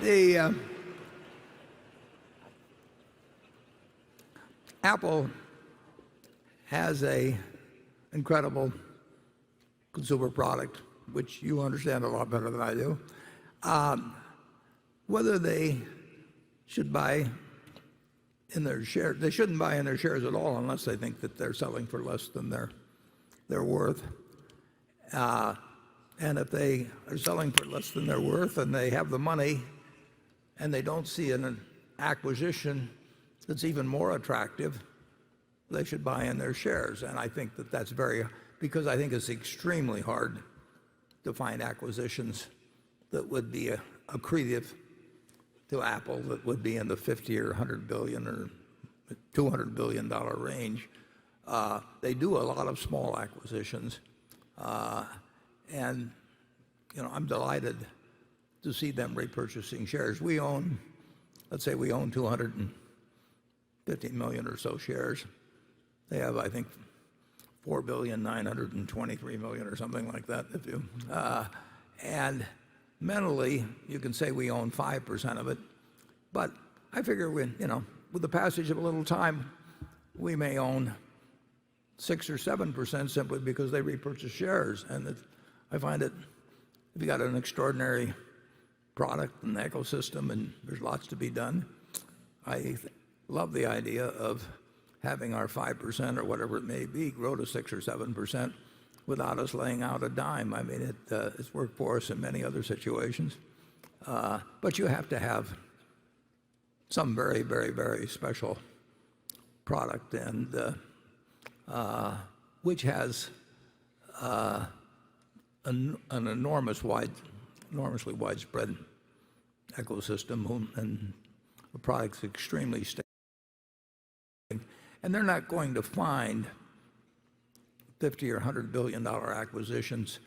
The Apple has a incredible consumer product, which you understand a lot better than I do. Whether they should buy in their shares, they shouldn't buy in their shares at all unless they think that they're selling for less than they're worth. And if they are selling for less than they're worth and they have the money and they don't see an acquisition that's even more attractive, they should buy in their shares. And I think that that's because I think it's extremely hard to find acquisitions that would be accretive to Apple, that would be in the 50 or 100 billion or $200 billion range. They do a lot of small acquisitions. And I'm delighted to see them repurchasing shares. Let's say we own 250 million or so shares. They have, I think, 4,923,000,000 or something like that. And mentally, you can say we own 5% of it, but I figure with the passage of a little time, we may own 6 or 7% simply because they repurchase shares. And I find it, if you got an extraordinary product and ecosystem, and there's lots to be done, I love the idea of having our 5% or whatever it may be grow to 6 or 7% without us laying out a dime. I mean, it's worked for us in many other situations. But you have to have some very, very, very special product, and which has an enormously widespread ecosystem, and the product's extremely stable. And they're not going to find 50 or $100 billion acquisitions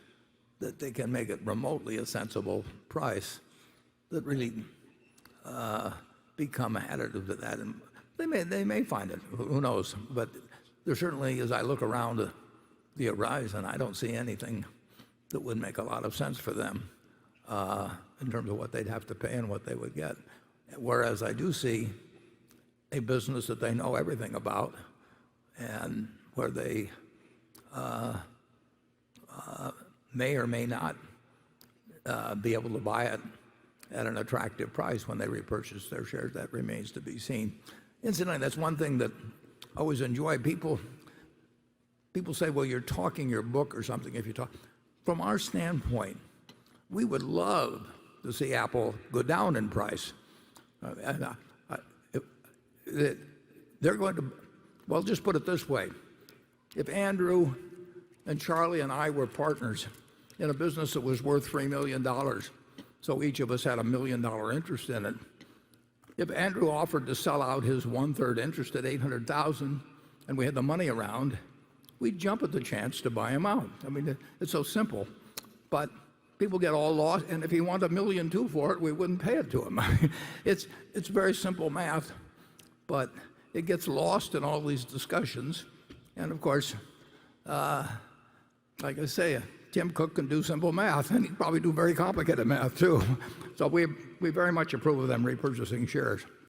that they can make it remotely a sensible price that really become additive to that. And they may find it, who knows? But there certainly, as I look around the horizon, I don't see anything that would make a lot of sense for them in terms of what they'd have to pay and what they would get. Whereas I do see a business that they know everything about, and where they may or may not be able to buy it at an attractive price when they repurchase their shares. That remains to be seen. Incidentally, that's one thing that I always enjoy. People say, well, you're talking your book or something if you talk. From our standpoint, we would love to see Apple go down in price. They're going to, well, just put it this way. If Andrew and Charlie and I were partners in a business that was worth $3 million, so each of us had $1 million interest in it, if Andrew offered to sell out his 1/3 interest at $800,000 and we had the money around, we'd jump at the chance to buy him out. I mean, it's so simple. But people get all lost, and if he wanted $1.2 million for it, we wouldn't pay it to him. It's very simple math, but it gets lost in all these discussions. And of course, like I say, Tim Cook can do simple math, and he'd probably do very complicated math too. So we very much approve of them repurchasing shares.